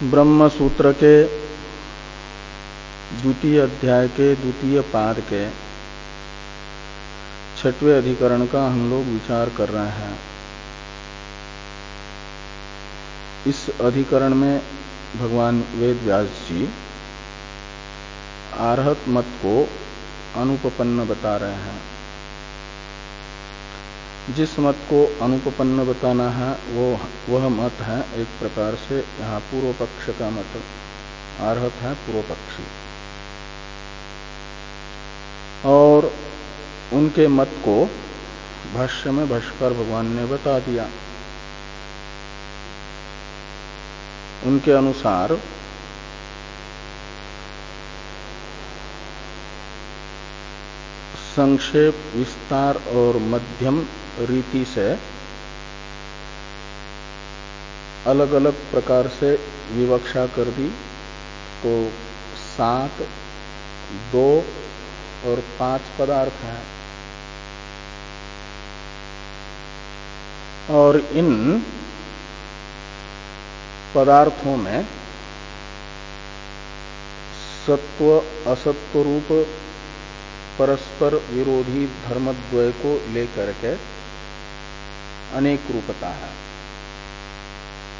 ब्रह्म सूत्र के द्वितीय अध्याय के द्वितीय पाद के 6वें अधिकरण का हम लोग विचार कर रहे हैं। इस अधिकरण में भगवान वेद व्यास जी आर्हत मत को अनुपपन्न बता रहे हैं। जिस मत को अनुपपन्न बताना है वह मत है एक प्रकार से यहाँ पूर्व पक्ष का मत। आर्हत है पूर्व पक्षी और उनके मत को भाष्य में भाष्यकार भगवान ने बता दिया। उनके अनुसार संक्षेप, विस्तार और मध्यम रीति से अलग अलग प्रकार से विवक्षा कर दी तो 7, 2 और 5 पदार्थ हैं। और इन पदार्थों में सत्व असत्व रूप परस्पर विरोधी धर्मद्वय को लेकर के अनेक रूपता है।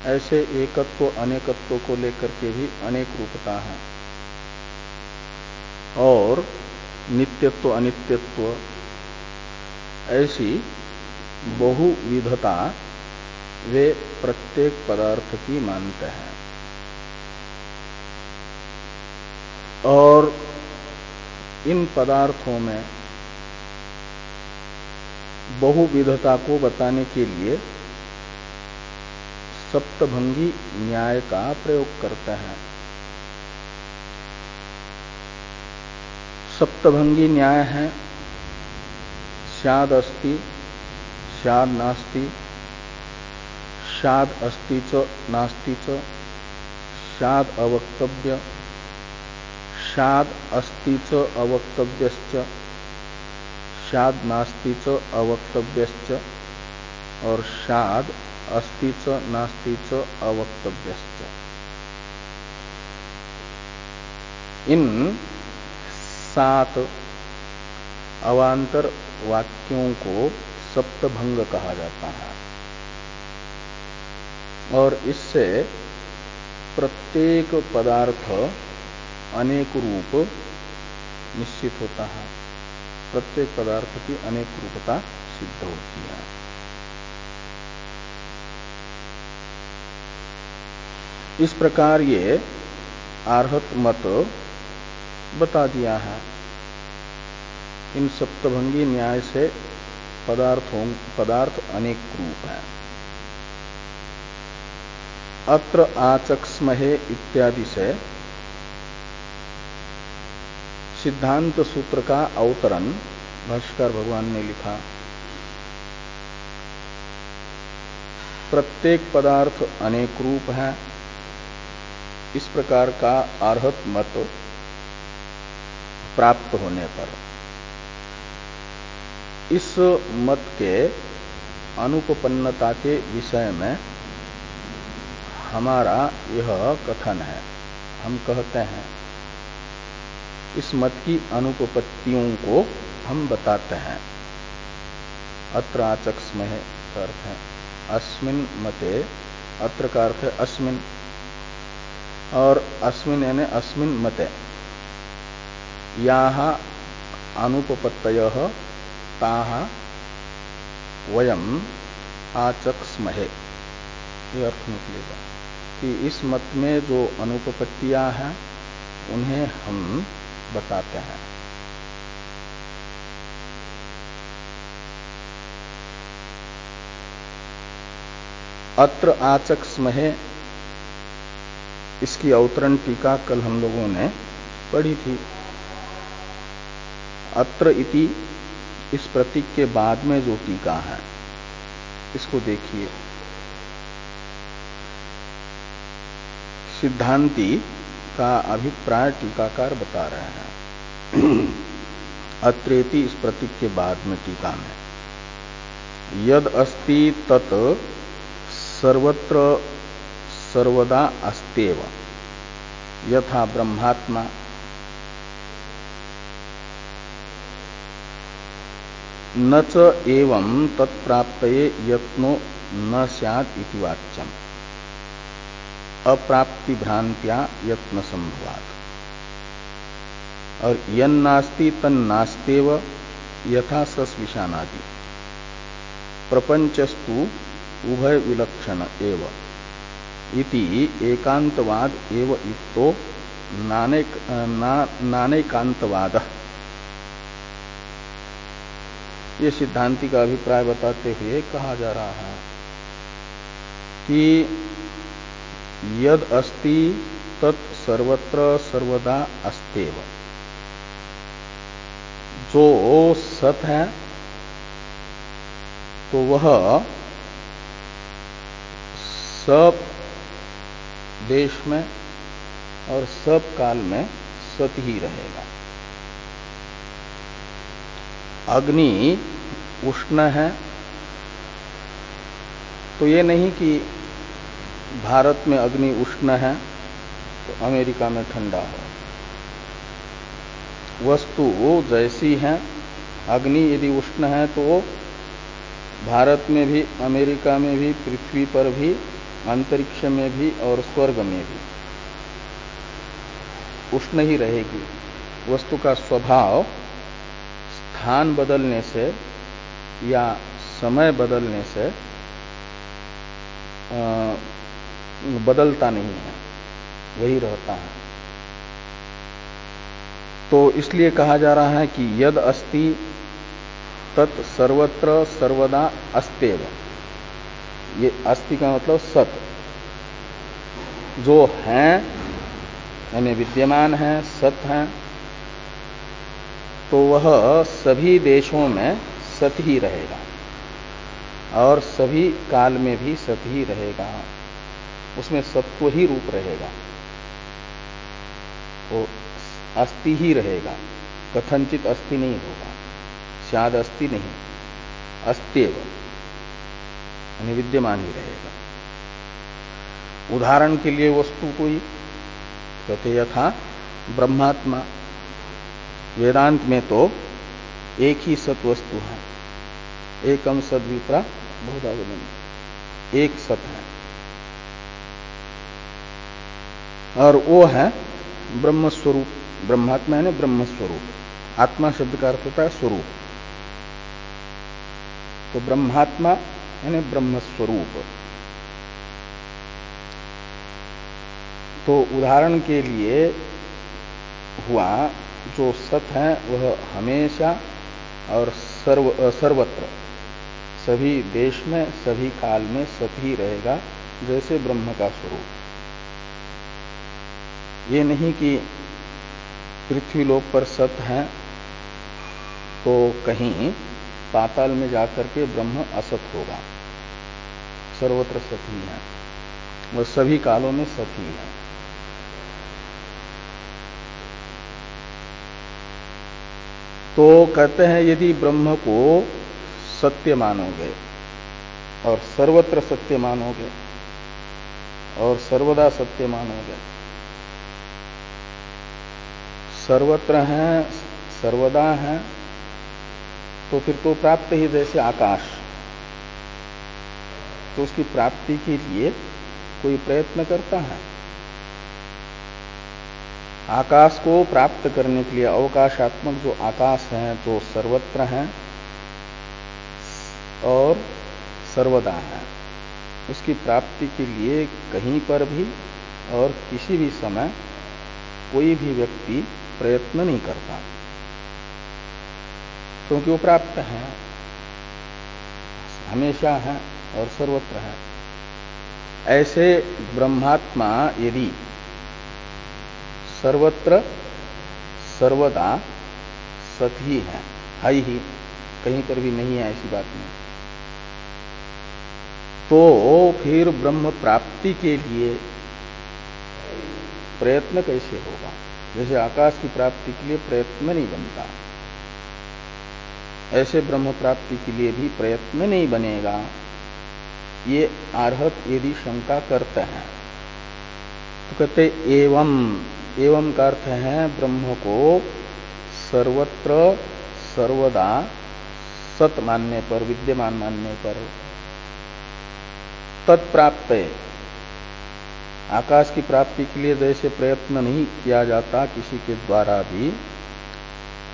ऐसे एकत्व अनेकत्व को लेकर के भी अनेक रूपता है। और नित्यत्व अनित्यत्व ऐसी बहुविधता वे प्रत्येक पदार्थ की मानते हैं। और इन पदार्थों में बहुविधता को बताने के लिए सप्तभंगी न्याय का प्रयोग करते हैं। सप्तभंगी न्याय है स्याद् अस्ति, स्याद् नास्ति, स्याद् अस्ति च नास्ति च, स्याद् अवक्तव्य, स्याद् अस्ति च अवक्तव्यश्च, स्याद् नास्ति च अवक्तव्यश्च और स्याद् अस्ति च नास्ति च अवक्तव्यश्च। इन 7 अवान्तर वाक्यों को सप्तभंग कहा जाता है। और इससे प्रत्येक पदार्थ अनेक रूप निश्चित होता है। प्रत्येक पदार्थ की अनेक रूपता सिद्ध होती है। इस प्रकार ये आर्हत मत बता दिया है। इन सप्तभंगी न्याय से पदार्थ अनेक रूप है। अत्र आचक्स्महे इत्यादि से सिद्धांत सूत्र का अवतरण भाष्यकार भगवान ने लिखा। प्रत्येक पदार्थ अनेक रूप है। इस प्रकार का आर्हत मत प्राप्त होने पर इस मत के अनुपपन्नता के विषय में हमारा यह कथन है। हम कहते हैं इस मत की अनुपपत्तियों को हम बताते हैं। अत्र आचक्स्महे का अर्थ है अस्मिन् मते, अत्र का अर्थ है अस्मिन्, और अस्मिन् यानी अस्मिन् मते याः अनुपपत्तयः ताः वयम् आचक्स्महे। ये अर्थ निकलेगा कि इस मत में जो अनुपपत्तियां हैं उन्हें हम बताते हैं। अत्र आचक्स्महे इसकी अवतरण टीका कल हम लोगों ने पढ़ी थी। अत्र इति इस प्रतीक के बाद में जो टीका है इसको देखिए। सिद्धांती का अभिप्राय टीकाकार बता रहे हैं। अत्रेति इस प्रतीक के बाद में टीका में यद अस्ति तत् सर्वत्र सर्वदा अस्तेव यथा ब्रह्मात्मा न च एवं तत्प्राप्तये यत्नो न स्यात् इति वाच्यम् अप्राप्ति भ्रांत्या यत्न संभवात्। और यन्नास्ति तन्नास्तेव यथा सस्विशानादि प्रपंचस्तु उभय विलक्षण एव इति एकांतवाद एव युक्तो नानेकांतवादः। ये सिद्धांति का अभिप्राय बताते हुए कहा जा रहा है कि यद अस्ति तत् सर्वत्र सर्वदा अस्तेव, जो सत है तो वह सब देश में और सब काल में सत ही रहेगा। अग्नि उष्ण है तो ये नहीं कि भारत में अग्नि उष्ण है तो अमेरिका में ठंडा हो। वस्तु जैसी है, अग्नि यदि उष्ण है तो भारत में भी, अमेरिका में भी, पृथ्वी पर भी, अंतरिक्ष में भी और स्वर्ग में भी उष्ण ही रहेगी। वस्तु का स्वभाव स्थान बदलने से या समय बदलने से बदलता नहीं है, वही रहता है। तो इसलिए कहा जा रहा है कि यद अस्ति तत् सर्वत्र सर्वदा अस्तेव। ये अस्ति का मतलब सत, जो है यानी विद्यमान है, सत है, तो वह सभी देशों में सत ही रहेगा और सभी काल में भी सत ही रहेगा। उसमें सत्व ही रूप रहेगा, वो अस्ति ही रहेगा, कथनचित अस्ति नहीं होगा, शायद अस्ति नहीं, अस्तेव यानी विद्यमान ही रहेगा। उदाहरण के लिए वस्तु कोई कहते यथा ब्रह्मात्मा, वेदांत में तो एक ही सत वस्तु है, एकम सद विप्रा बहुधावनम, एक सत है और वो है ब्रह्म स्वरूप। ब्रह्मात्मा है ना ब्रह्म स्वरूप, आत्मा शब्द का अर्थ होता है स्वरूप, तो ब्रह्मात्मा यानी ब्रह्म स्वरूप। तो उदाहरण के लिए हुआ जो सत है वह हमेशा और सर्वत्र सभी देश में सभी काल में सत ही रहेगा, जैसे ब्रह्म का स्वरूप। ये नहीं कि पृथ्वी लोक पर सत है तो कहीं पाताल में जाकर के ब्रह्म असत होगा, सर्वत्र सत ही है, वह सभी कालों में सत ही है। तो कहते हैं यदि ब्रह्म को सत्य मानोगे और सर्वत्र सत्य मानोगे और सर्वदा सत्य मानोगे, सर्वत्र है सर्वदा है, तो फिर तो प्राप्त ही जैसे आकाश, तो उसकी प्राप्ति के लिए कोई प्रयत्न करता है। आकाश को प्राप्त करने के लिए अवकाशात्मक जो आकाश है जो सर्वत्र है और सर्वदा है, उसकी प्राप्ति के लिए कहीं पर भी और किसी भी समय कोई भी व्यक्ति प्रयत्न नहीं करता, क्योंकि वो प्राप्त है, हमेशा है और सर्वत्र है। ऐसे ब्रह्मात्मा यदि सर्वत्र सर्वदा सत ही है ही, कहीं पर भी नहीं है ऐसी बात नहीं, तो फिर ब्रह्म प्राप्ति के लिए प्रयत्न कैसे होगा? जैसे आकाश की प्राप्ति के लिए प्रयत्न नहीं बनता, ऐसे ब्रह्म प्राप्ति के लिए भी प्रयत्न नहीं बनेगा। ये आर्हत यदि शंका करते हैं तो कहते एवं, एवं का अर्थ है ब्रह्म को सर्वत्र सर्वदा सत मानने पर, विद्यमान मानने पर, तत्प्राप्त, आकाश की प्राप्ति के लिए जैसे प्रयत्न नहीं किया जाता किसी के द्वारा भी,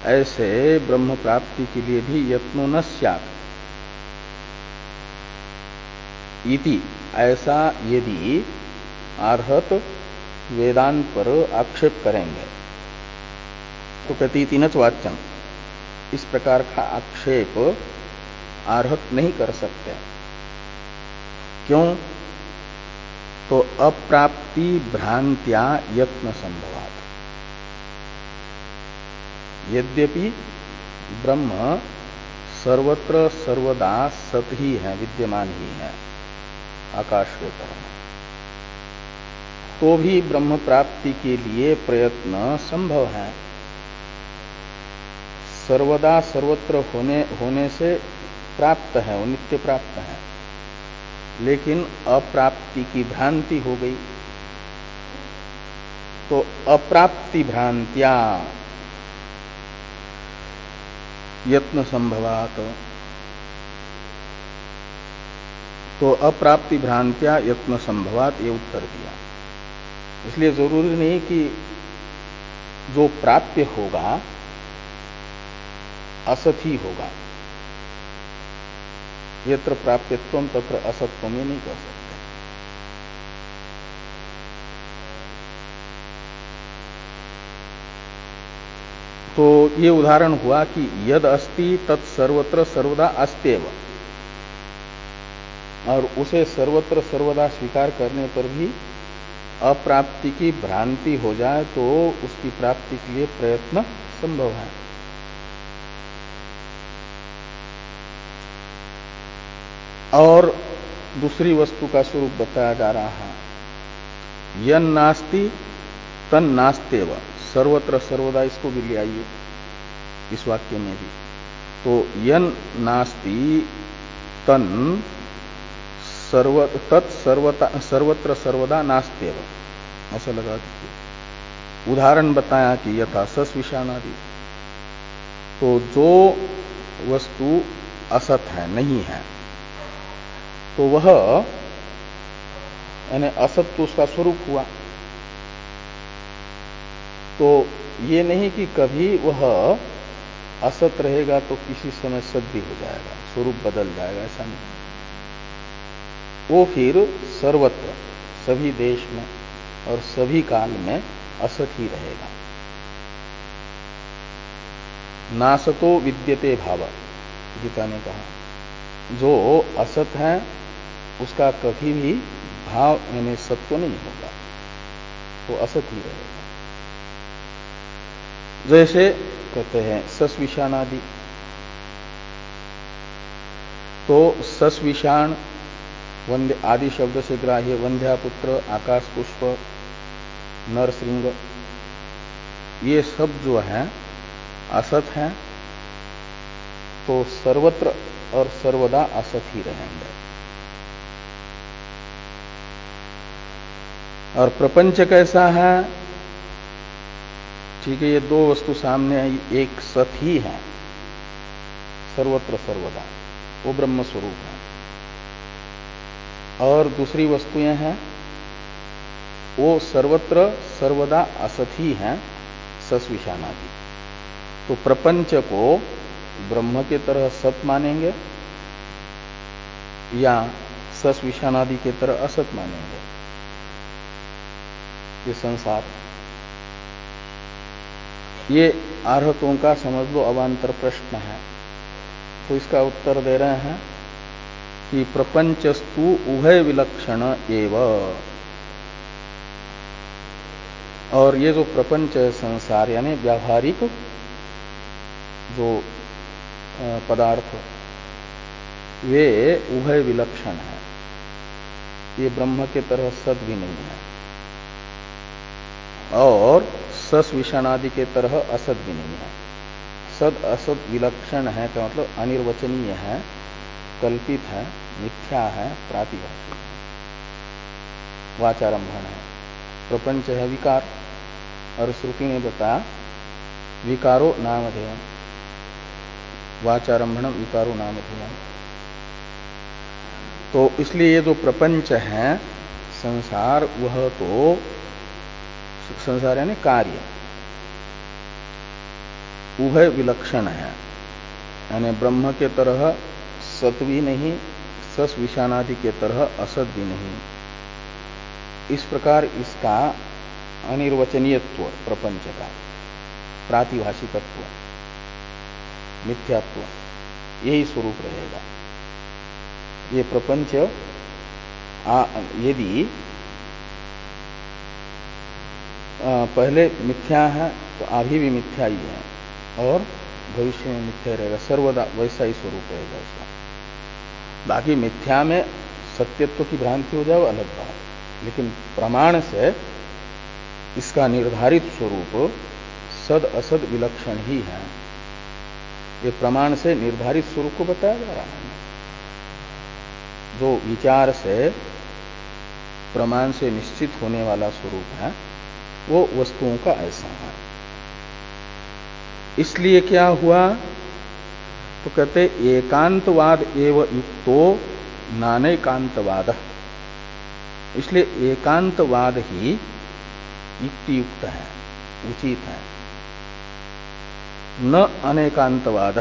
ऐसे ब्रह्म प्राप्ति के लिए भी यत्नो न स्यात् इति, ऐसा यदि अर्हत वेदांत पर आक्षेप करेंगे तो कहती तीनच वाच्यम, इस प्रकार का आक्षेप अर्हत नहीं कर सकते। क्यों? तो अप्राप्ति भ्रांत्या यत्न संभवात। यद्यपि ब्रह्म सर्वत्र सर्वदा सत ही है, विद्यमान ही है आकाश के तरह, तो भी ब्रह्म प्राप्ति के लिए प्रयत्न संभव है। सर्वदा सर्वत्र होने से प्राप्त है, वो नित्य प्राप्त है, लेकिन अप्राप्ति की भ्रांति हो गई। तो अप्राप्ति भ्रांत्या यत्न संभवात, तो अप्राप्ति भ्रांत्या यत्न संभवात ये उत्तर दिया। इसलिए जरूरी नहीं कि जो प्राप्य होगा असत ही होगा। यत्र प्राप्यत्वम तत्र असत्वम ये नहीं कह सकते। तो ये उदाहरण हुआ कि यद अस्ति तत् सर्वत्र सर्वदा अस्त्येव, और उसे सर्वत्र सर्वदा स्वीकार करने पर भी अप्राप्ति की भ्रांति हो जाए तो उसकी प्राप्ति के लिए प्रयत्न संभव है। और दूसरी वस्तु का स्वरूप बताया जा रहा है, यन नास्ति तन नास्तेव, सर्वत्र सर्वदा, इसको भी ले आइए इस वाक्य में भी। तो यन नास्ति तन सर्वत्र सर्वदा नास्तेव, ऐसा लगा दीजिए। उदाहरण बताया कि यथा सस विषाणादि, तो जो वस्तु असत है, नहीं है, तो वह यानी असत तो उसका स्वरूप हुआ। तो ये नहीं कि कभी वह असत रहेगा तो किसी समय सत भी हो जाएगा, स्वरूप बदल जाएगा, ऐसा नहीं। वो फिर सर्वत्र, सभी देश में और सभी काल में असत ही रहेगा। नासतो विद्यते भाव, गीता ने कहा, जो असत है उसका कभी भी भाव यानी सत्व नहीं होगा, वो असत ही रहेगा। जैसे कहते हैं सस विषाणादि, तो सस विषाण वंद्य आदि शब्द से ग्राह्य वंध्यापुत्र, आकाश पुष्प, नरसिंह, ये सब जो है असत हैं, तो सर्वत्र और सर्वदा असत ही रहेंगे। और प्रपंच कैसा है? ठीक है, ये दो वस्तु सामने आई, एक सत ही है सर्वत्र सर्वदा, वो ब्रह्म स्वरूप है, और दूसरी वस्तुएं हैं वो सर्वत्र सर्वदा असत ही हैं, सस विषाणादि। तो प्रपंच को ब्रह्म के तरह सत मानेंगे या सस विषाणादि के तरह असत मानेंगे? ये संसार, ये आर्हतों का समझ लो अवान्तर प्रश्न है। तो इसका उत्तर दे रहे हैं कि प्रपंचस्तु उभय विलक्षण एव, और ये जो प्रपंच है संसार यानी व्यावहारिक जो पदार्थ, वे उभय विलक्षण है। ये ब्रह्म के तरह सद भी नहीं है और सस विषाणादि के तरह असत भी नहीं है। सद असत विलक्षण है का मतलब अनिर्वचनीय है, कल्पित है, मिथ्या है, प्रातिभाषिक है, वाचारंभण है। प्रपंच है विकार, और श्रुति ने बताया विकारो नामधेयम, वाचारंभणम विकारो नामधेयम। तो इसलिए ये जो प्रपंच है संसार, वह तो संसार यानी कार्य उभय विलक्षण है, यानी ब्रह्म के तरह सत भी नहीं, सस विषाणादि के तरह असत भी नहीं। इस प्रकार इसका अनिर्वचनीयत्व, प्रपंच का प्रातिभाषिकत्व, मिथ्यात्व, यही स्वरूप रहेगा। ये प्रपंच यदि पहले मिथ्या है तो अभी भी मिथ्या ही है, और भविष्य में मिथ्या रहेगा, सर्वदा वैसा ही स्वरूप रहेगा उसका। बाकी मिथ्या में सत्यत्व की भ्रांति हो जाए वो अलग बात, लेकिन प्रमाण से इसका निर्धारित स्वरूप सद असद विलक्षण ही है। ये प्रमाण से निर्धारित स्वरूप को बताया जा रहा है। जो विचार से प्रमाण से निश्चित होने वाला स्वरूप है वो वस्तुओं का ऐसा है। इसलिए क्या हुआ तो कहते एकांतवाद एव युक्तो नानैकांतवाद, इसलिए एकांतवाद ही युक्तियुक्त है, उचित है, न अनेकांतवाद।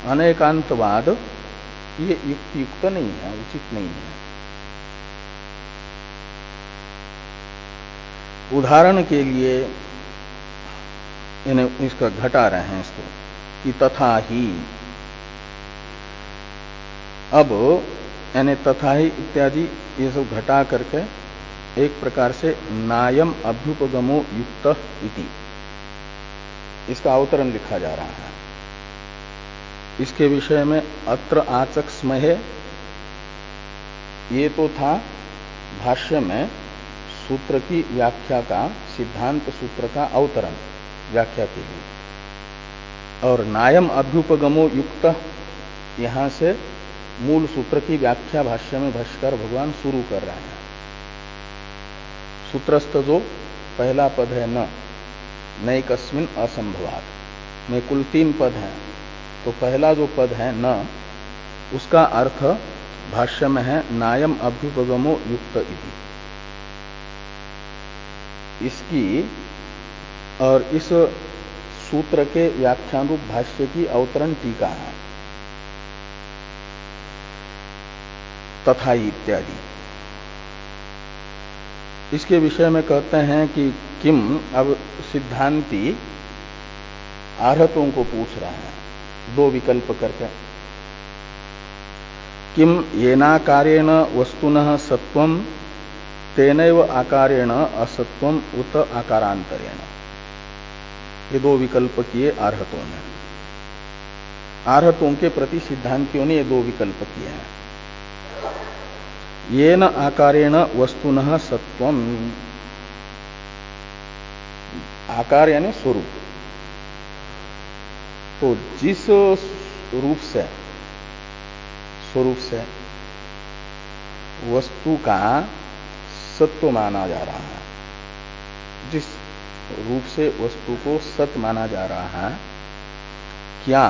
अनेकांतवाद ये युक्तियुक्त नहीं है, उचित नहीं है। उदाहरण के लिए इन्हें इसका घटा रहे हैं इसको कि तथा ही, अब यानी तथा ही इत्यादि ये सब घटा करके एक प्रकार से नायम अभ्युपगमो युक्त इति, इसका अवतरण लिखा जा रहा है। इसके विषय में अत्र आचक स्महे, ये तो था भाष्य में सूत्र की व्याख्या का, सिद्धांत सूत्र का अवतरण व्याख्या के लिए, और नायम अभ्युपगमो युक्त यहां से मूल सूत्र की व्याख्या भाष्य में भाष्यकार भगवान शुरू कर रहे हैं। सूत्रस्थ जो पहला पद है न, नैकस्मिन असंभवात् में कुल 3 पद हैं, तो पहला जो पद है न, उसका अर्थ भाष्य में है नायम अभ्युपगमो युक्त इति। इसकी और इस सूत्र के व्याख्यान रूप भाष्य की अवतरण टीका है तथा इत्यादि। इसके विषय में कहते हैं कि किम, अब सिद्धांती आरहतों को पूछ रहा है 2 विकल्प करके, किम येनाकारेण वस्तुनः सत्वम तेनैव आकारेण असत्वम उत आकारांतरेण। ये 2 विकल्प किए आरहतों ने। आरहतों के प्रति सिद्धांतियों ने ये 2 विकल्प किए हैं। येन आकारेण वस्तुनः सत्वम, आकार यानी स्वरूप, तो जिस रूप से, स्वरूप से वस्तु का सत्व माना जा रहा है, जिस रूप से वस्तु को सत माना जा रहा है, क्या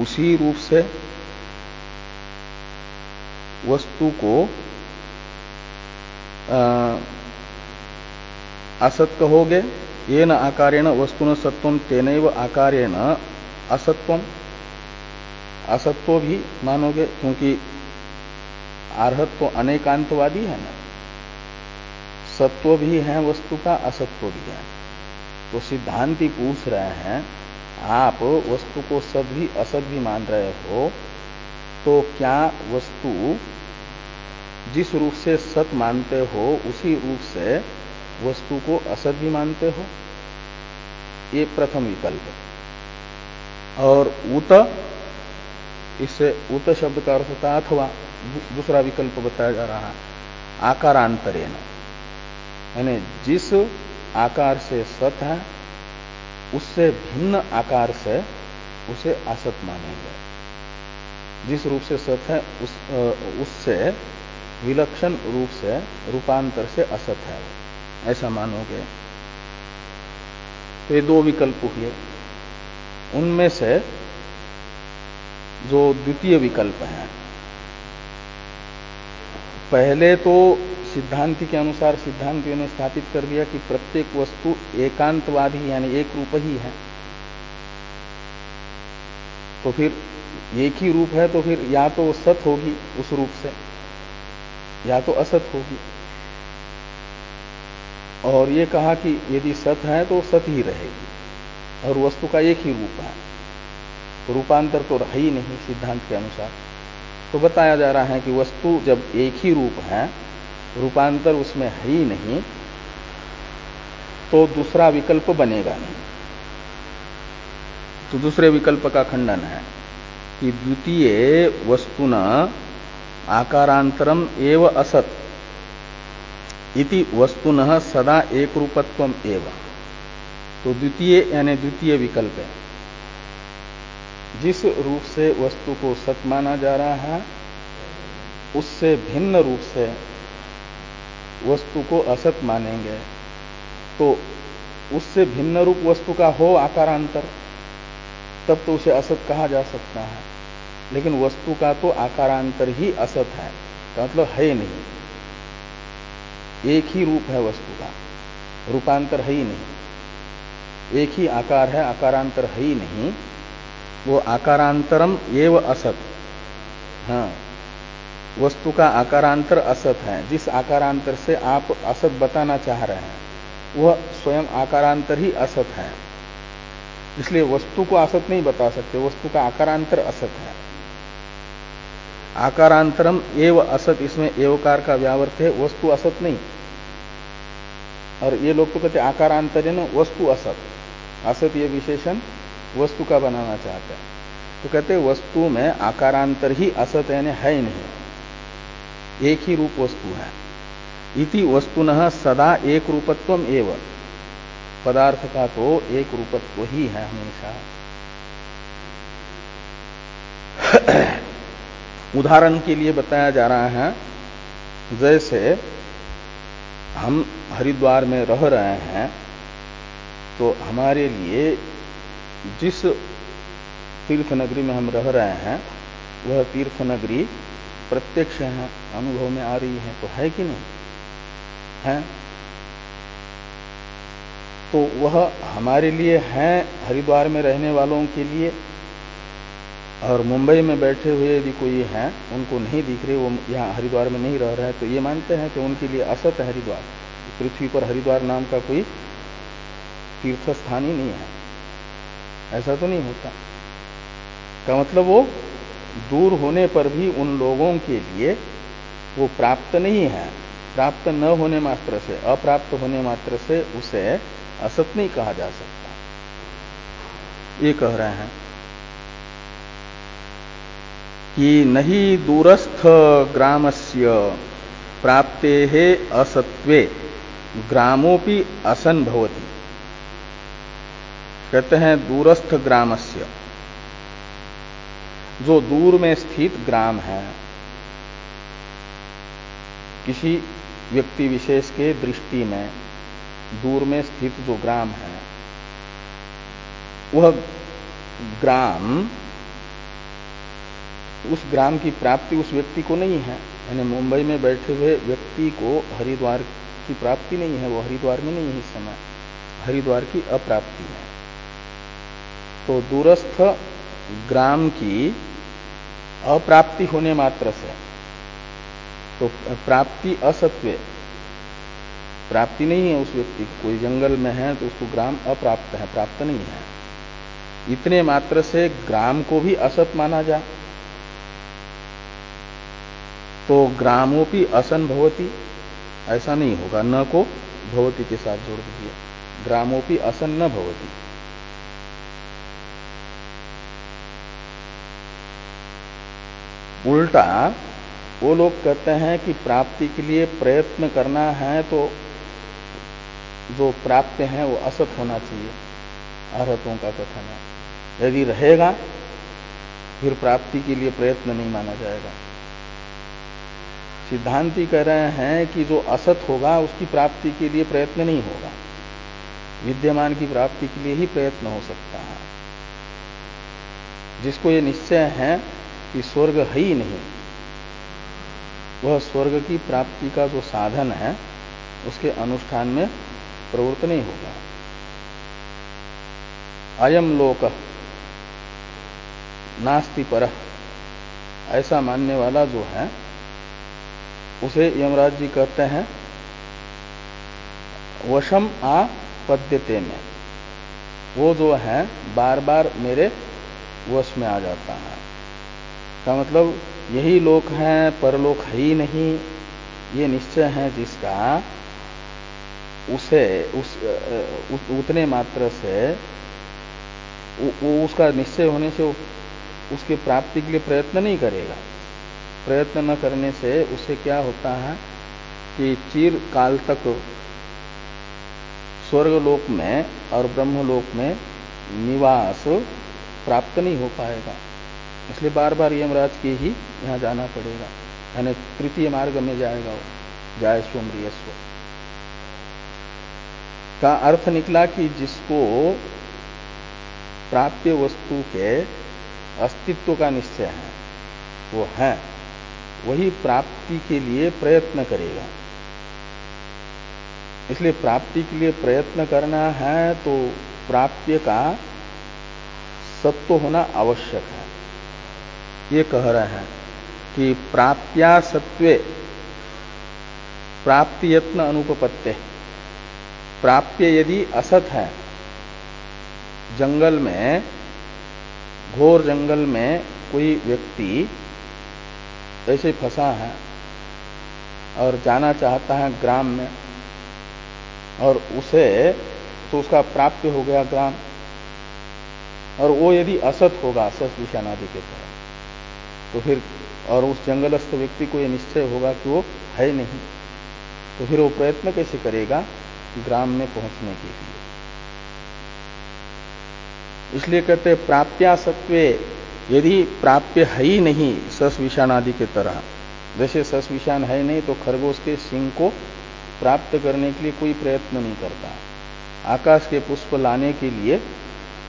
उसी रूप से वस्तु को असत कहोगे? येन आकारेण वस्तुन सत्वम तेनैव आकारेण असत्वम, असत्व भी मानोगे, क्योंकि आर्हत तो अनेकांतवादी है ना, सत्व भी है वस्तु का, असत्व भी है। तो सिद्धांती पूछ रहे हैं आप वस्तु को सत भी असत भी मान रहे हो, तो क्या वस्तु जिस रूप से सत मानते हो उसी रूप से वस्तु को असत भी मानते हो? ये प्रथम विकल्प। और उत, इससे उत शब्द का अर्थ होता है अथवा, दूसरा विकल्प बताया जा रहा है आकारांतरेण, यानी जिस आकार से सत है उससे भिन्न आकार से उसे असत मानेंगे। जिस रूप से सत है उससे विलक्षण रूप से रूपांतर से असत है, ऐसा मानोगे। तो ये दो विकल्प हुए। उनमें से जो द्वितीय विकल्प है, पहले तो सिद्धांति के अनुसार सिद्धांतियों ने स्थापित कर दिया कि प्रत्येक वस्तु एकांतवादी यानी एक रूप ही है। तो फिर एक ही रूप है तो फिर या तो सत होगी उस रूप से या तो असत होगी। और ये कहा कि यदि सत है तो सत ही रहेगी और वस्तु का एक ही रूप है, तो रूपांतर तो रहा ही नहीं सिद्धांत के अनुसार। तो बताया जा रहा है कि वस्तु जब एक ही रूप है, रूपांतर उसमें है ही नहीं, तो दूसरा विकल्प बनेगा नहीं। तो दूसरे विकल्प का खंडन है कि द्वितीय वस्तुना आकारांतरम एव असत इति वस्तुनः सदा एक रूपत्वम एव। तो द्वितीय यानी द्वितीय विकल्प है, जिस रूप से वस्तु को सत माना जा रहा है उससे भिन्न रूप से वस्तु को असत मानेंगे, तो उससे भिन्न रूप वस्तु का हो आकारांतर, तब तो उसे असत कहा जा सकता है। लेकिन वस्तु का तो आकारांतर ही असत है, का मतलब है नहीं, एक ही रूप है वस्तु का, रूपांतर है ही नहीं, एक ही आकार है, आकारांतर है ही नहीं। वो आकारांतरम एव असत, हाँ, वस्तु का आकारांतर असत है। जिस आकारांतर से आप असत बताना चाह रहे हैं वह स्वयं आकारांतर ही असत है, इसलिए वस्तु को असत नहीं बता सकते, वस्तु का आकारांतर असत है। आकारांतरम एव असत, इसमें एवकार का व्यावर्त है, वस्तु असत नहीं। और ये लोग तो कहते आकारांतरेण वस्तु असत, असत ये विशेषण वस्तु का बनाना चाहते हैं, तो कहते वस्तु में आकारांतर ही असत यानी है नहीं, एक ही रूप वस्तु है। इति वस्तुनः सदा एक रूपत्वम एव, पदार्थ का तो एक रूपत्व ही है हमेशा। उदाहरण के लिए बताया जा रहा है, जैसे हम हरिद्वार में रह रहे हैं, तो हमारे लिए जिस तीर्थ नगरी में हम रह रहे हैं वह तीर्थ नगरी प्रत्यक्ष है, अनुभव में आ रही है, तो है कि नहीं है? तो वह हमारे लिए है, हरिद्वार में रहने वालों के लिए। और मुंबई में बैठे हुए यदि कोई है, उनको नहीं दिख रहे, वो यहाँ हरिद्वार में नहीं रह रहे हैं, तो ये मानते हैं कि उनके लिए असत है हरिद्वार। पृथ्वी पर हरिद्वार नाम का कोई तीर्थ स्थान ही नहीं है, ऐसा तो नहीं होता। का मतलब वो दूर होने पर भी उन लोगों के लिए वो प्राप्त नहीं है, प्राप्त न होने मात्र से, अप्राप्त होने मात्र से उसे असत नहीं कहा जा सकता। ये कह रहे हैं कि नहीं दूरस्थ ग्रामस्य प्राप्तेः असत्वे ग्रामोपि असन भवति। कहते हैं दूरस्थ ग्रामस्य, जो दूर में स्थित ग्राम है, किसी व्यक्ति विशेष के दृष्टि में दूर में स्थित जो ग्राम है, वह ग्राम, उस ग्राम की प्राप्ति उस व्यक्ति को नहीं है। यानी मुंबई में बैठे हुए व्यक्ति को हरिद्वार की प्राप्ति नहीं है, वो हरिद्वार में नहीं है इस समय, हरिद्वार की अप्राप्ति है। तो दूरस्थ ग्राम की अप्राप्ति होने मात्र से, तो प्राप्ति असत्व, प्राप्ति नहीं है उस व्यक्ति को, कोई जंगल में है तो उसको ग्राम अप्राप्त है, प्राप्त नहीं है, इतने मात्र से ग्राम को भी असत माना जा, तो ग्रामोपि असन भवति, ऐसा नहीं होगा, न को भवति के साथ जोड़ दीजिए, ग्रामोपि असन न भवति। उल्टा वो लोग कहते हैं कि प्राप्ति के लिए प्रयत्न करना है तो जो प्राप्त है वो असत होना चाहिए, अरहतों का कथन है। यदि रहेगा फिर प्राप्ति के लिए प्रयत्न नहीं माना जाएगा। सिद्धांती कह रहे हैं कि जो असत होगा उसकी प्राप्ति के लिए प्रयत्न नहीं होगा, विद्यमान की प्राप्ति के लिए ही प्रयत्न हो सकता है। जिसको ये निश्चय है कि स्वर्ग है ही नहीं, वह स्वर्ग की प्राप्ति का जो साधन है उसके अनुष्ठान में प्रवृत्त नहीं होगा। अयम लोक नास्ति परः, ऐसा मानने वाला जो है उसे यमराज जी कहते हैं वशम आपद्यते में, वो जो है बार बार मेरे वश में आ जाता है। का मतलब यही लोक है, परलोक है ही नहीं, ये निश्चय है जिसका, उसे उतने मात्र से उसका निश्चय होने से उसके प्राप्ति के लिए प्रयत्न नहीं करेगा। प्रयत्न न करने से उससे क्या होता है कि चिर काल तक स्वर्गलोक में और ब्रह्मलोक में निवास प्राप्त नहीं हो पाएगा। इसलिए बार बार यमराज के ही यहाँ जाना पड़ेगा, यानी तृतीय मार्ग में जाएगा वो, जायस्व म्रियस्व का अर्थ निकला कि जिसको प्राप्य वस्तु के अस्तित्व का निश्चय है वो है, वही प्राप्ति के लिए प्रयत्न करेगा। इसलिए प्राप्ति के लिए प्रयत्न करना है तो प्राप्य का सत्व होना आवश्यक है। ये कह रहे हैं कि प्राप्या सत्वे प्राप्ति यत्न अनुपपत्ते, प्राप्य यदि असत है, जंगल में, घोर जंगल में कोई व्यक्ति ऐसे फंसा है और जाना चाहता है ग्राम में, और उसे तो उसका प्राप्य हो गया ग्राम, और वो यदि असत होगा सस विषान आदि के तरह, तो फिर और उस जंगलस्थ व्यक्ति को ये निश्चय होगा कि वो है नहीं, तो फिर वो प्रयत्न कैसे करेगा ग्राम में पहुंचने के लिए। इसलिए कहते हैं प्राप्या सत्वे, यदि प्राप्य है ही नहीं सस विषान आदि के तरह, जैसे सस विषान है नहीं तो खरगोश के सिंह को प्राप्त करने के लिए कोई प्रयत्न नहीं करता, आकाश के पुष्प लाने के लिए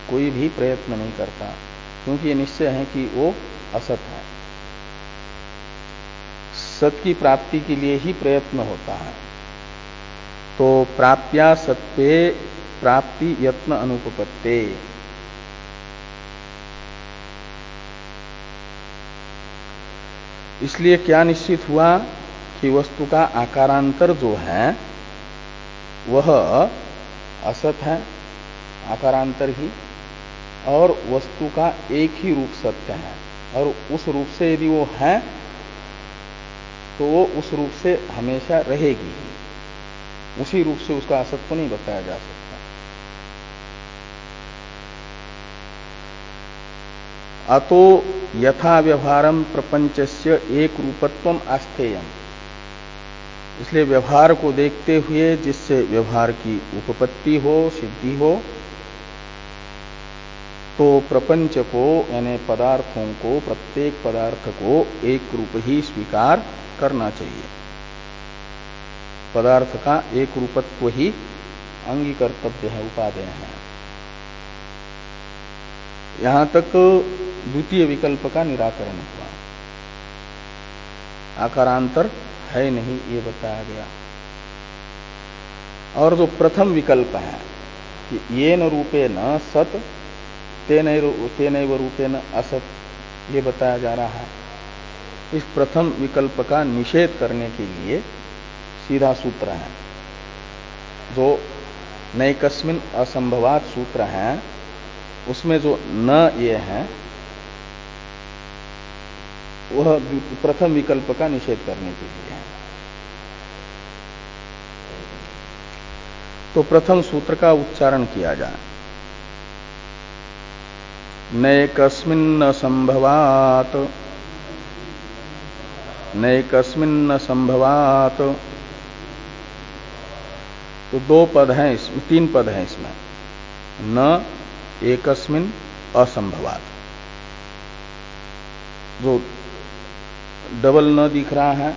कोई भी प्रयत्न नहीं करता, क्योंकि ये निश्चय है कि वो असत है। सत की प्राप्ति के लिए ही प्रयत्न होता है। तो प्राप्या सत्वे प्राप्ति यत्न अनुपपत्ते, इसलिए क्या निश्चित हुआ कि वस्तु का आकारांतर जो है वह असत है, आकारांतर ही, और वस्तु का एक ही रूप सत्य है, और उस रूप से यदि वो है तो वो उस रूप से हमेशा रहेगी, उसी रूप से उसका असत्व नहीं बताया जा सकता। अतो यथा व्यवहारम प्रपंचस्य एक रूपत्वम आस्थेयम, इसलिए व्यवहार को देखते हुए जिससे व्यवहार की उपपत्ति हो, सिद्धि हो, तो प्रपंच को यानी पदार्थों को, प्रत्येक पदार्थ को एक रूप ही स्वीकार करना चाहिए। पदार्थ का एक रूपत्व ही अंगीकर्तव्य है, उपादेय है। यहां तक द्वितीय विकल्प का निराकरण हुआ, आकारांतर है नहीं ये बताया गया। और जो प्रथम विकल्प है कि येन रूपेण सत तेनैव रूपेण असत, ये बताया जा रहा है। इस प्रथम विकल्प का निषेध करने के लिए सीधा सूत्र है, जो नैकस्मिन असंभवात सूत्र है, उसमें जो न ये है वह प्रथम विकल्प का निषेध करने के लिए है। तो प्रथम सूत्र का उच्चारण किया जाए। नैकस्मिन्न संभवात, नैकस्मिन्न संभवात, तो दो पद हैं इसमें, तीन पद हैं इसमें। न एकस्मिन असंभवात, जो डबल न दिख रहा है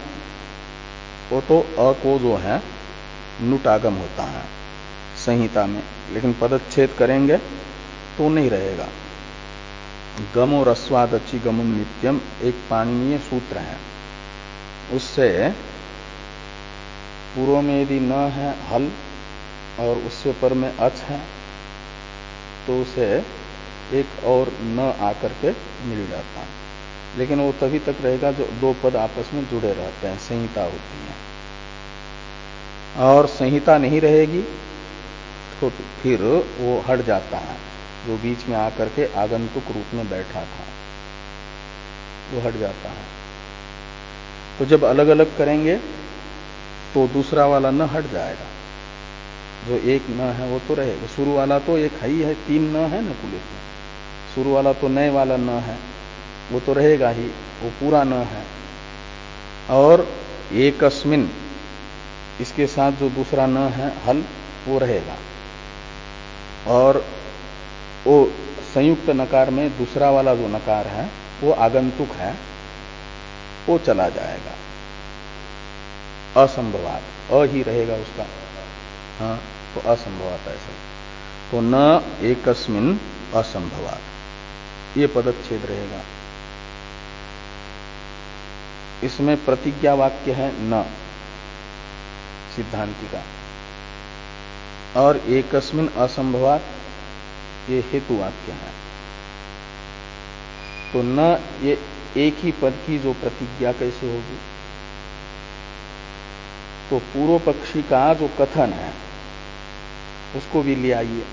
वो तो अ को जो है नुटागम होता है संहिता में, लेकिन पदच्छेद करेंगे तो नहीं रहेगा। गमो रस्वादचि गमुम नित्यम एक पाणिनीय सूत्र है, उससे पूर्व में यदि न है हल और उससे पर में अच है तो उसे एक और न आकर के मिल जाता है, लेकिन वो तभी तक रहेगा जो दो पद आपस में जुड़े रहते हैं, संहिता होती है। और संहिता नहीं रहेगी तो फिर वो हट जाता है, जो बीच में आकर के आगंतुक रूप में बैठा था वो हट जाता है। तो जब अलग अलग करेंगे तो दूसरा वाला न हट जाएगा, जो एक न है वो तो रहेगा। शुरू वाला तो एक है ही है, 3 न है ना कुल इसमें, शुरू वाला तो नए वाला न है वो तो रहेगा ही, वो पूरा न है। और एकस्मिन इसके साथ जो दूसरा न है हल वो रहेगा, और वो संयुक्त नकार में दूसरा वाला जो नकार है वो आगंतुक है, वो चला जाएगा। असंभवात अ ही रहेगा उसका, हाँ तो असंभवात ऐसा। तो न एकस्मिन असंभवात ये पदच्छेद रहेगा। इसमें प्रतिज्ञा वाक्य है न सिद्धांति का, और एकस्मिन असंभवात ये हेतु वाक्य है। तो न ये एक ही पद की जो प्रतिज्ञा कैसे होगी, तो पूर्व पक्षी का जो कथन है उसको भी ले आइए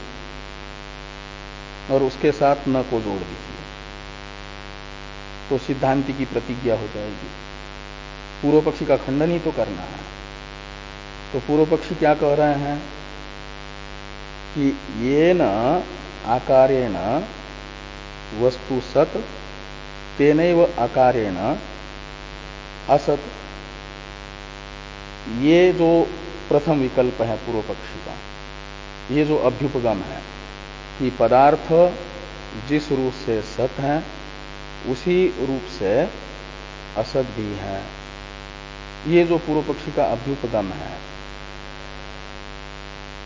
और उसके साथ न को जोड़ दीजिए, तो सिद्धांति की प्रतिज्ञा हो जाएगी। पूर्व पक्षी का खंडन ही तो करना है। तो पूर्व पक्षी क्या कह रहे हैं कि ये न आकारेण वस्तु सत तेनैव आकारेण असत, ये जो प्रथम विकल्प है पूर्व पक्षी का, ये जो अभ्युपगम है कि पदार्थ जिस रूप से सत है उसी रूप से असत भी है, ये जो पूर्व पक्षी का अभ्युपगम है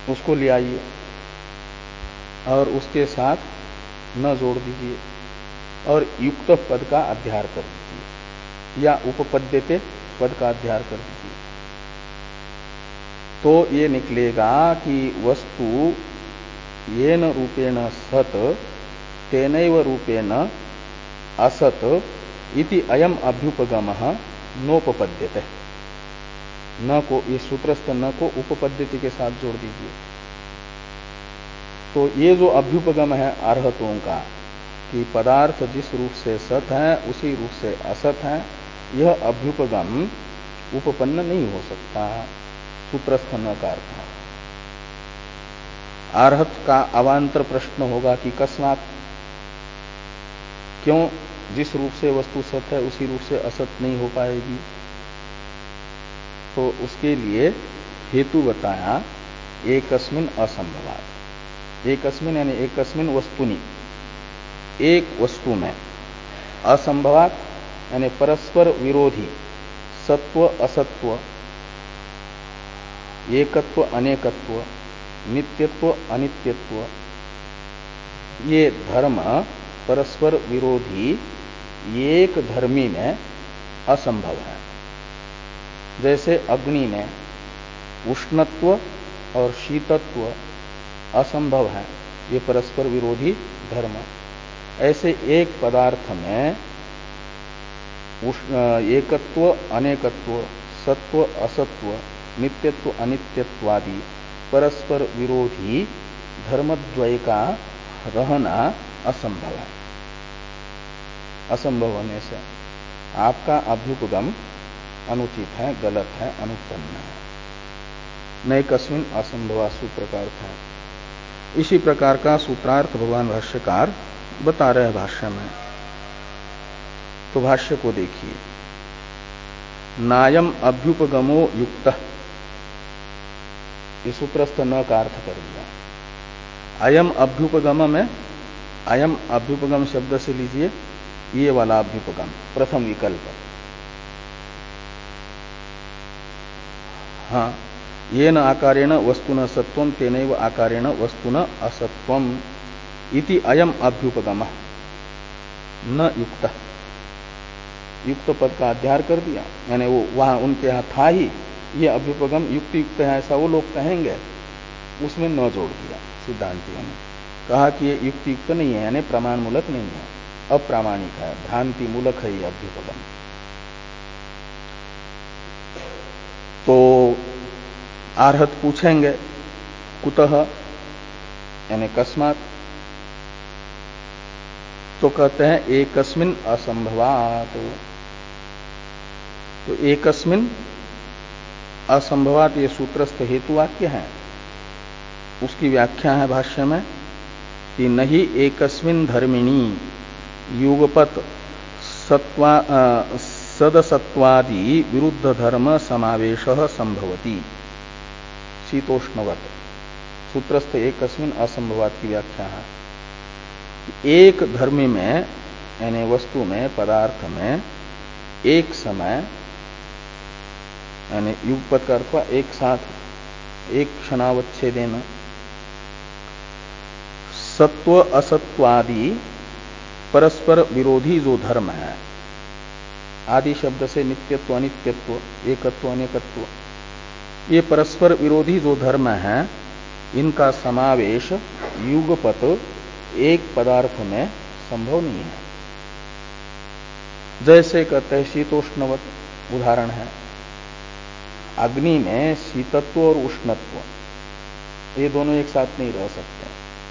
उसको ले आइए और उसके साथ न जोड़ दीजिए और युक्त पद का अध्यार कर दीजिए या उपपद्यते पद का अध्यार कर दीजिए। तो ये निकलेगा कि वस्तु येन रूपेण सत तेनैव रूपेण असत इति अयम अभ्युपगम नोपपद्यते। न को ये सूत्रस्थ न को उपपद्यति के साथ जोड़ दीजिए। तो ये जो अभ्युपगम है अर्हतों का कि पदार्थ जिस रूप से सत है उसी रूप से असत है, यह अभ्युपगम उपपन्न नहीं हो सकता सूत्रस्थ न का अर्थ है। अर्हत का अवांतर प्रश्न होगा कि कस्मात, क्यों जिस रूप से वस्तु सत है उसी रूप से असत नहीं हो पाएगी। तो उसके लिए हेतु बताया एकस्मिन असंभवात। एकस्मिन यानी एकस्मिन वस्तुनि, एक वस्तु में, असंभवात यानी परस्पर विरोधी सत्व असत्व, एकत्व अनेकत्व, नित्यत्व अनित्यत्व, ये धर्म परस्पर विरोधी एक धर्मी में असंभव है। जैसे अग्नि में उष्णत्व और शीतत्व असंभव है, ये परस्पर विरोधी धर्म। ऐसे एक पदार्थ में एकत्व अनेकत्व, सत्व असत्व, नित्यत्व अनित्यत्वादि परस्पर विरोधी धर्मद्वय का रहना असंभव है। असंभव होने से आपका अभ्युपगम अनुचित है, गलत है, अनुत्पन्न है। नैकस्मिन असंभवा सूत्र का अर्थ है। इसी प्रकार का सूत्रार्थ भगवान भाष्यकार बता रहे भाष्य में। तो भाष्य को देखिए, नायम अभ्युपगमो युक्त, ये सूत्रस्थ न का अर्थ कर दिया। अयम अभ्युपगम में, अयम अभ्युपगम शब्द से लीजिए ये वाला अभ्युपगम प्रथम विकल्प। हाँ, येन आकारेण वस्तुन सत्वम तेनैव आकारेण वस्तुन असत्वम इति अयम अभ्युपगम न युक्त। युक्त पद का अध्यार कर दिया, यानी वो वहां उनके यहां था ही, ये अभ्युपगम युक्त युक्त है ऐसा वो लोग कहेंगे, उसमें न जोड़ दिया सिद्धांतियों ने। कहा कि ये युक्त युक्त नहीं है, यानी प्रमाण मूलक नहीं है, अप्रामाणिक है, भ्रांति मूलक है ये अभ्युपगम। तो आर्हत पूछेंगे कुतः, यानी कस्मात, तो कहते हैं एकस्मिन असंभवात। तो एकस्मिन असंभवात ये सूत्रस्थ हेतु वाक्य है, उसकी व्याख्या है भाष्य में कि नहीं एकस्मिन धर्मिणी युगपत सदसत्वादि विरुद्ध धर्म समावेश संभवति शीतोष्णवत। सूत्रस्थ एकस्मिन असंभवात की व्याख्या है कि एक धर्मी में, यानी वस्तु में, पदार्थ में एक समय, यानी युगपत का अर्थ एक साथ, एक क्षणावच्छेदेन, सत्व असत्वादि परस्पर विरोधी जो धर्म है, आदि शब्द से नित्यत्व अनित्यत्व, एकत्व अनेकत्व, ये परस्पर विरोधी जो धर्म है, इनका समावेश युगपत एक पदार्थ में संभव नहीं है। जैसे कहते हैं शीतोष्णवत, उदाहरण है, अग्नि में शीतत्व और उष्णत्व ये दोनों एक साथ नहीं रह सकते।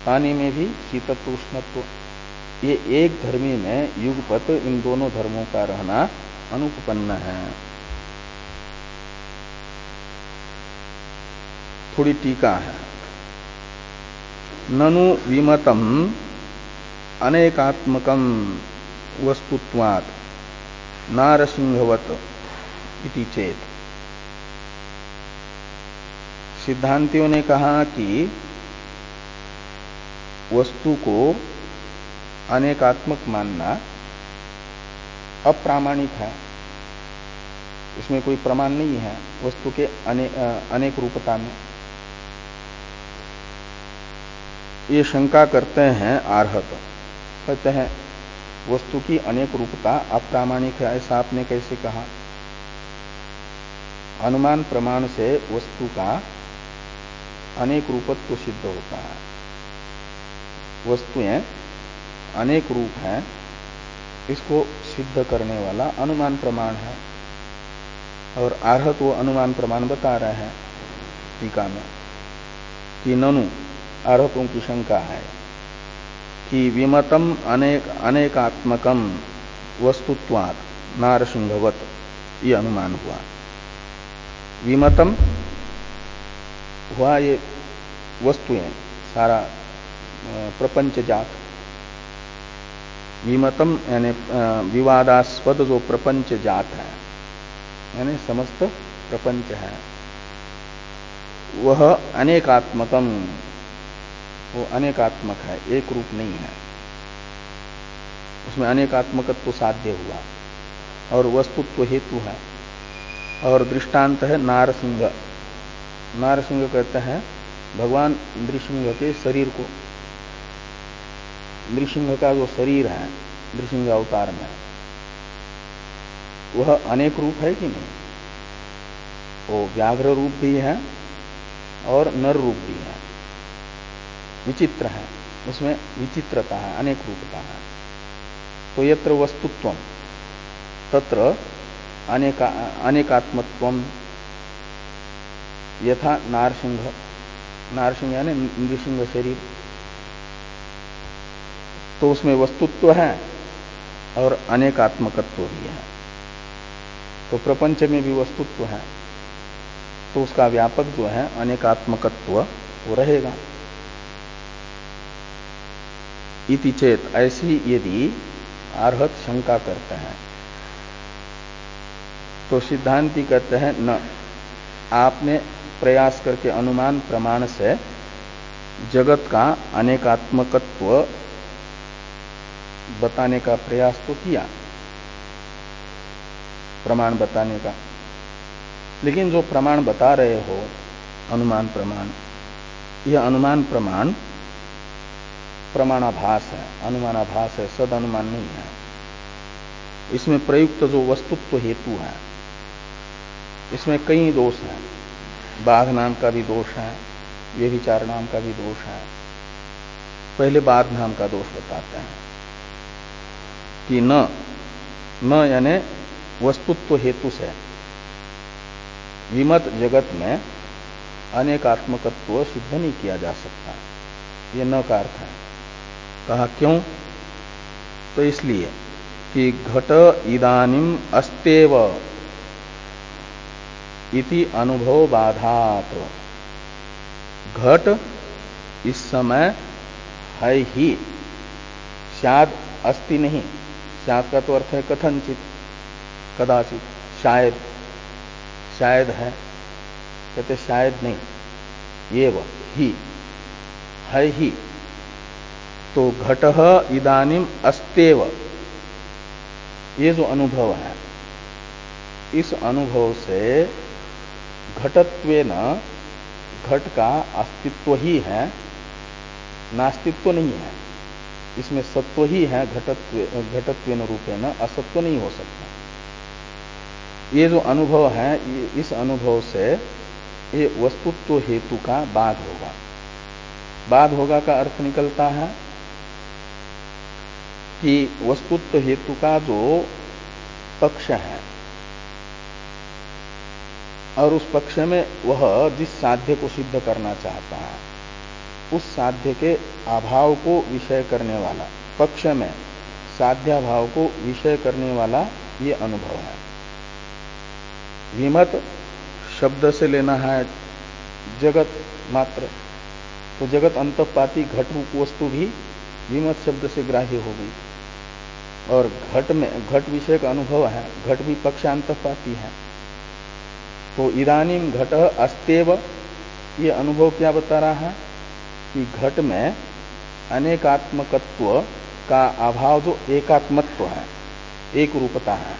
पानी में भी शीतत्व उष्णत्व, ये एक धर्मी में युगपत इन दोनों धर्मों का रहना अनुपपन्न है। थोड़ी टीका है, ननु विमतम अनेकात्मकम वस्तुत्वात् नारसिंहवत इति चेत। सिद्धांतियों ने कहा कि वस्तु को अनेकात्मक मानना अप्रामाणिक है, इसमें कोई प्रमाण नहीं है वस्तु के अनेक रूपता में। ये शंका करते हैं आर्हत, कहते हैं वस्तु की अनेक रूपता अप्रामाणिक है, ऐसा आपने कैसे कहा? अनुमान प्रमाण से वस्तु का अनेक रूपत्व सिद्ध होता है। वस्तुएं अनेक रूप हैं, इसको सिद्ध करने वाला अनुमान प्रमाण है, और आर्हत वो अनुमान प्रमाण बता रहे हैं टीका में कि ननु, आर्हतों की शंका है कि विमतम अनेकात्मकम वस्तुत्वात् नारसिंहवत, ये अनुमान हुआ। विमतम हुआ ये वस्तुएं, सारा प्रपंच जात। विमतम यानी विवादास्पद जो प्रपंच जात है, यानी समस्त प्रपंच है, वह अनेकात्मकम, वो अनेकात्मक है, एक रूप नहीं है, उसमें अनेकात्मकत्व साध्य हुआ, और वस्तुत्व हेतु है। और दृष्टांत है नारसिंह। नारसिंह कहते हैं भगवान नृसिंह के शरीर को। नृसिंह का जो शरीर है नृसिंह अवतार में, वह अनेक रूप है कि नहीं? वो व्याघ्र रूप भी है और नर रूप भी है, विचित्र है, उसमें विचित्रता है, अनेक रूपता है। तो यत्र वस्तुत्वम तत्र अनेकात्मत्वम यथा नारसिंह। नारसिंह यानी नृसिंह शरीर, तो उसमें वस्तुत्व है और अनेकात्मकत्व भी है। तो प्रपंच में भी वस्तुत्व है, तो उसका व्यापक जो है अनेकात्मकत्व वो रहेगा। इति चेत, ऐसी यदि आर्हत शंका करते हैं तो सिद्धांती कहते हैं न, आपने प्रयास करके अनुमान प्रमाण से जगत का अनेकात्मकत्व बताने का प्रयास तो किया, प्रमाण बताने का, लेकिन जो प्रमाण बता रहे हो अनुमान प्रमाण, यह अनुमान प्रमाण प्रमाणाभास है, अनुमानाभास है, सद अनुमान नहीं है। इसमें प्रयुक्त जो वस्तुत्व हेतु है इसमें कई दोष हैं। बाघ नाम का भी दोष है, व्यभिचार नाम का भी दोष है। पहले बाघ नाम का दोष बताते हैं कि न यानी वस्तुत्व हेतु से विमत जगत में अनेकात्मकत्व सिद्ध नहीं किया जा सकता। ये न का अर्थ है। कहा क्यों? तो इसलिए कि घट इदानीम अस्तेव इति अनुभव बाधात। घट इस समय है ही, शायद अस्ति नहीं। शायद का तो अर्थ है कथनचित, कदाचित, शायद, शायद है, कहते शायद नहीं, ये वह ही है ही। तो घटः इदानीम अस्तेव, ये जो अनुभव है, इस अनुभव से घटत्वेन, घट का अस्तित्व ही है, नास्तित्व नहीं है। इसमें सत्व ही है, घटत्वेन रूपेण, असत्व नहीं हो सकता। ये जो अनुभव है, इस अनुभव से ये वस्तुत्व हेतु का बाध होगा। बाध होगा का अर्थ निकलता है कि वस्तुत्व हेतु का जो पक्ष है और उस पक्ष में वह जिस साध्य को सिद्ध करना चाहता है, उस साध्य के अभाव को विषय करने वाला, पक्ष में साध्याभाव को विषय करने वाला ये अनुभव है। विमत शब्द से लेना है जगत मात्र, तो जगत अंतःपाती घट रूप वस्तु भी विमत शब्द से ग्राह्य हो गई। और घट में घट विषय का अनुभव है, घट भी पक्षांतःपाती है। तो इदानीम घट अस्तेव, ये अनुभव क्या बता रहा है कि घट में अनेकात्मकत्व का अभाव, जो एकात्मत्व है, एक रूपता है,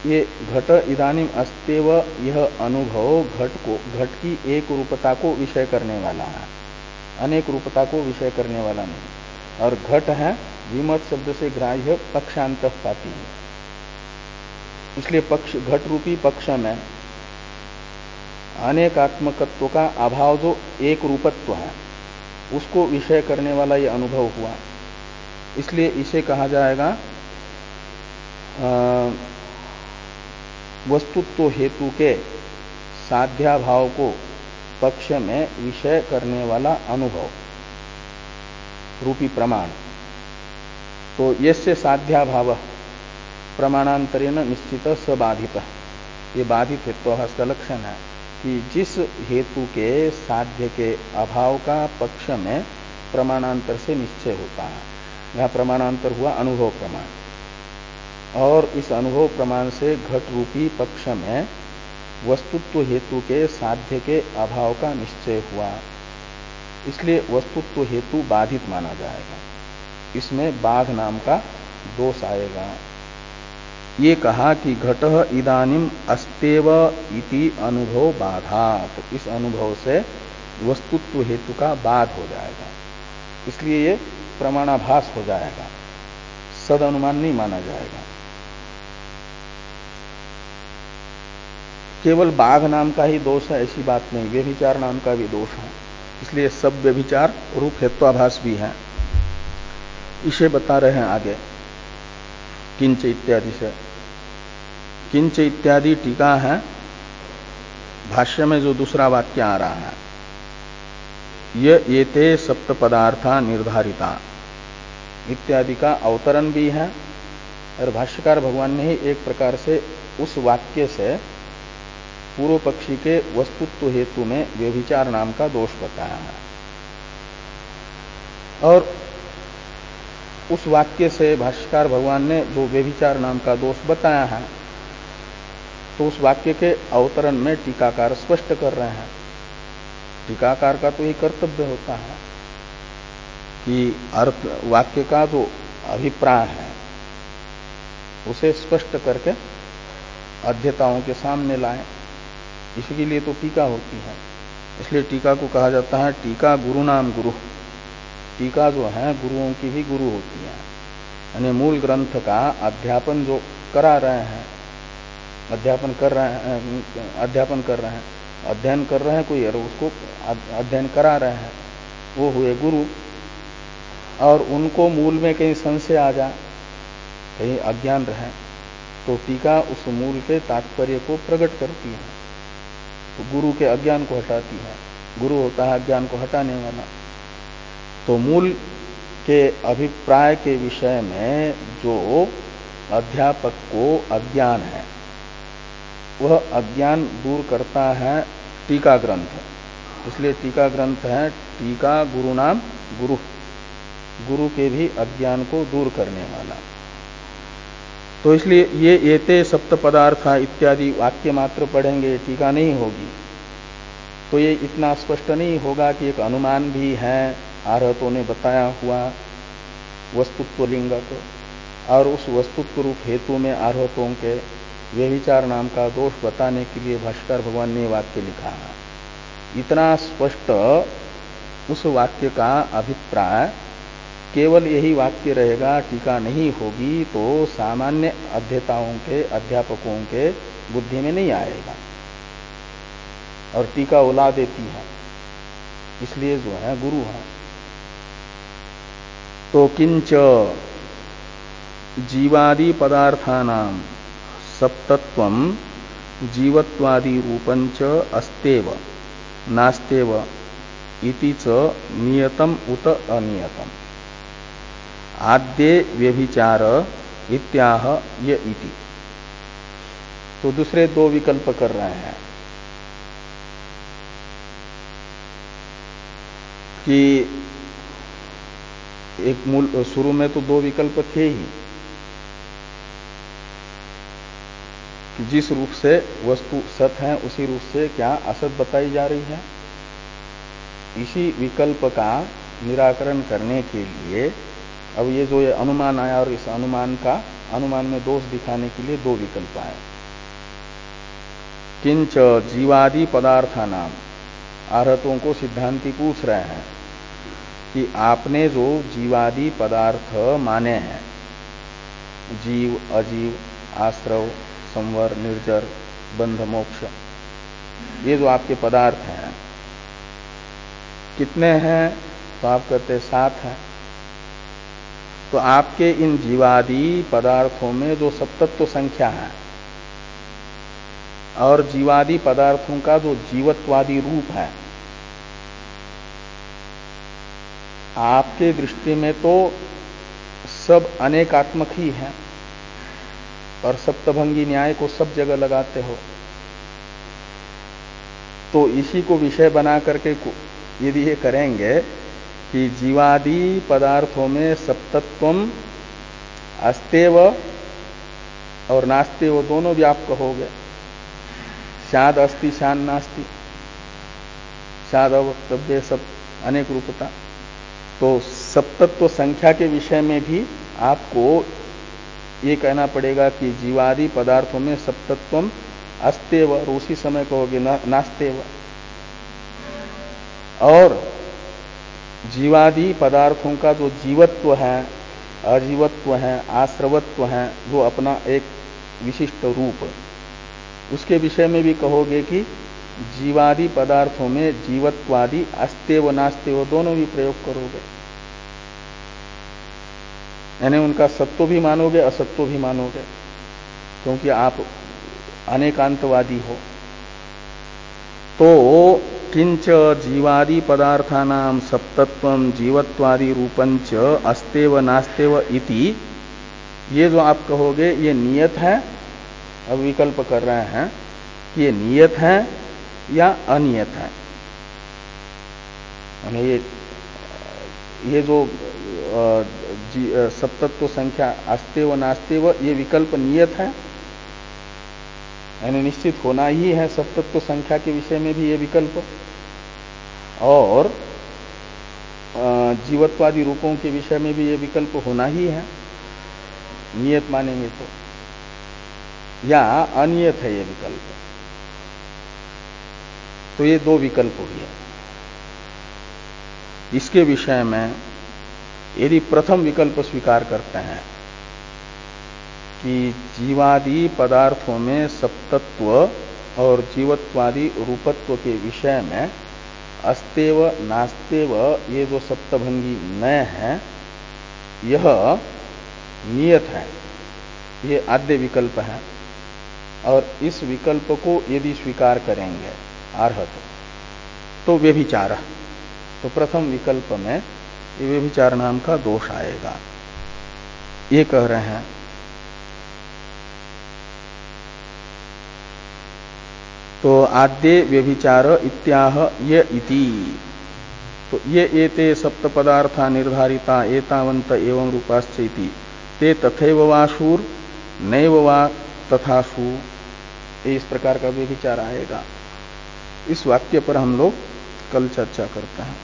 ये घट इदानीम अस्तेव, यह अनुभव घट की एक रूपता को विषय करने वाला है, अनेक रूपता को विषय करने वाला नहीं। और घट है विमत शब्द से ग्राह्य पक्षांतःपाती है। इसलिए पक्ष, घट रूपी पक्ष में अनेकात्मकत्व का अभाव, जो एक रूपत्व है, उसको विषय करने वाला यह अनुभव हुआ। इसलिए इसे कहा जाएगा वस्तुत्व हेतु के साध्याभाव को पक्ष में विषय करने वाला अनुभव रूपी प्रमाण। तो यस्य साध्याभाव प्रमाणांतरेण निश्चित सबाधित, ये बाधित हेत्वाभास का लक्षण है कि जिस हेतु के साध्य के अभाव का पक्ष में प्रमाणांतर से निश्चय होता है। यहाँ प्रमाणांतर हुआ अनुभव प्रमाण, और इस अनुभव प्रमाण से घट रूपी पक्ष में वस्तुत्व हेतु के साध्य के अभाव का निश्चय हुआ। इसलिए वस्तुत्व हेतु बाधित माना जाएगा, इसमें बाघ नाम का दोष आएगा। ये कहा कि घटः इदानीम अस्तेव इति अनुभव बाधात, इस अनुभव से वस्तुत्व हेतु का बाध हो जाएगा। इसलिए ये प्रमाणाभास हो जाएगा, सद अनुमान नहीं माना जाएगा। केवल बाघ नाम का ही दोष है ऐसी बात नहीं, व्यभिचार नाम का भी दोष है। इसलिए सब व्यभिचार रूप हेत्वाभास भी है। इसे बता रहे हैं आगे किंच इत्यादि से। किंच इत्यादि टीका है, भाष्य में जो दूसरा वाक्य आ रहा है, ये ते सप्त पदार्था निर्धारिता इत्यादि का अवतरण भी है। और भाष्यकार भगवान ने ही एक प्रकार से उस वाक्य से पूर्व पक्षी के वस्तुत्व हेतु में व्यभिचार नाम का दोष बताया है। और उस वाक्य से भाष्यकार भगवान ने जो व्यभिचार नाम का दोष बताया है, तो उस वाक्य के अवतरण में टीकाकार स्पष्ट कर रहे हैं। टीकाकार का तो ये कर्तव्य होता है कि अर्थ, वाक्य का जो अभिप्राय है उसे स्पष्ट करके अध्यताओं के सामने लाएं। इसके लिए तो टीका होती है। इसलिए टीका को कहा जाता है टीका गुरु नाम गुरु। टीका जो है गुरुओं की भी गुरु होती है। यानी मूल ग्रंथ का अध्यापन जो करा रहे हैं, अध्ययन कर रहे हैं कोई, और उसको अध्ययन करा रहे हैं, वो हुए गुरु। और उनको मूल में कहीं संशय आ जाए, कहीं अज्ञान रहे, तो टीका उस मूल के तात्पर्य को प्रकट करती है, तो गुरु के अज्ञान को हटाती है। गुरु होता है अज्ञान को हटाने वाला। तो मूल के अभिप्राय के विषय में जो अध्यापक को अज्ञान है, वह अज्ञान दूर करता है टीका ग्रंथ। इसलिए टीका ग्रंथ है टीका गुरु नाम गुरु, गुरु के भी अज्ञान को दूर करने वाला। तो इसलिए ये एते सप्त पदार्थ इत्यादि वाक्य मात्र पढ़ेंगे, टीका नहीं होगी, तो ये इतना स्पष्ट नहीं होगा कि एक अनुमान भी है आरहतों ने बताया हुआ वस्तुत्व लिंग को, और उस वस्तुत्व रूप हेतु में आरहतों के व्यभिचार नाम का दोष बताने के लिए भाष्कर भगवान ने वाक्य लिखा है। इतना स्पष्ट उस वाक्य का अभिप्राय केवल यही वाक्य रहेगा, टीका नहीं होगी, तो सामान्य अध्येताओं के अध्यापकों के बुद्धि में नहीं आएगा, और टीका उला देती है। इसलिए जो है गुरु है। तो किंच जीवादि पदार्थानाम सप्तत्वम जीवत्वादि रूपंच अस्तेव नास्तेव इति च नियतम उत अनियतम आद्ये व्यभिचार इत्याह ये इति। तो दूसरे दो विकल्प कर रहे हैं कि एक मूल शुरू में तो दो विकल्प थे ही कि जिस रूप से वस्तु सत है उसी रूप से क्या असत बताई जा रही है। इसी विकल्प का निराकरण करने के लिए अब ये जो ये अनुमान आया, और इस अनुमान में दोष दिखाने के लिए दो विकल्प आए। किंच जीवादि पदार्थानाम, आरहतों को सिद्धांती पूछ रहे हैं कि आपने जो जीवादि पदार्थ माने हैं, जीव अजीव आश्रव संवर निर्जर बंध मोक्ष, ये जो आपके पदार्थ हैं कितने हैं? तो आप कहते 7 हैं। तो आपके इन जीवादि पदार्थों में जो सप्तत्व संख्या है और जीवादि पदार्थों का जो जीवत्वादि रूप है, आपके दृष्टि में तो सब अनेकात्मक ही है, और सप्तभंगी न्याय को सब जगह लगाते हो। तो इसी को विषय बना करके यदि ये करेंगे कि जीवादि पदार्थों में सप्तत्वम अस्तेव और नास्तेव दोनों व्यापक हो गए। शाद अस्ति शान नास्ति, शाद अवक्तव्य सब अनेक रूपता। तो सप्तत्व संख्या के विषय में भी आपको ये कहना पड़ेगा कि जीवादि पदार्थों में सप्तत्वम अस्तेव, और उसी समय कहोगे नास्तेव। और जीवादि पदार्थों का जो जीवत्व है, अजीवत्व है, आश्रवत्व है, जो अपना एक विशिष्ट रूप, उसके विषय में भी कहोगे कि जीवादि पदार्थों में जीवत्वादि अस्तेव नास्तेव दोनों भी प्रयोग करोगे। यानी उनका सत्व भी मानोगे, असत्व भी मानोगे, क्योंकि आप अनेकांतवादी हो। तो किंच जीवादि पदार्थानाम सप्तत्वम जीवत्वादि रूपंच अस्तेव नास्तेव इति, ये जो आप कहोगे ये नियत है। अब विकल्प कर रहे हैं कि ये नियत है या अनियत है। ये जो सप्तत्व संख्या अस्तेव नास्तेव, ये विकल्प नियत है, यानी निश्चित होना ही है। सप्तत्व संख्या के विषय में भी ये विकल्प, और जीवत्वादि रूपों के विषय में भी ये विकल्प होना ही है, नियत मानेंगे तो। या अनियत है ये विकल्प। तो ये दो विकल्प हुए। इसके विषय में यदि प्रथम विकल्प स्वीकार करते हैं कि जीवादि पदार्थों में सप्तत्व और जीवत्वादि रूपत्व के विषय में अस्तेव नास्तेव ये जो सप्तभंगी नय है यह नियत है, ये आद्य विकल्प है। और इस विकल्प को यदि स्वीकार करेंगे अर्हत तो व्यभिचार, तो प्रथम विकल्प में ये व्यभिचार नाम का दोष आएगा, ये कह रहे हैं। तो आद्य व्यभिचार इत्याह ये इति, तो ये एते सप्त पदार्था निर्धारिता एतावंत एवं रूपाश्च इति ते तथैव वाशूर नैव वा तथासु, इस प्रकार का व्यभिचार आएगा। इस वाक्य पर हम लोग कल चर्चा करते हैं।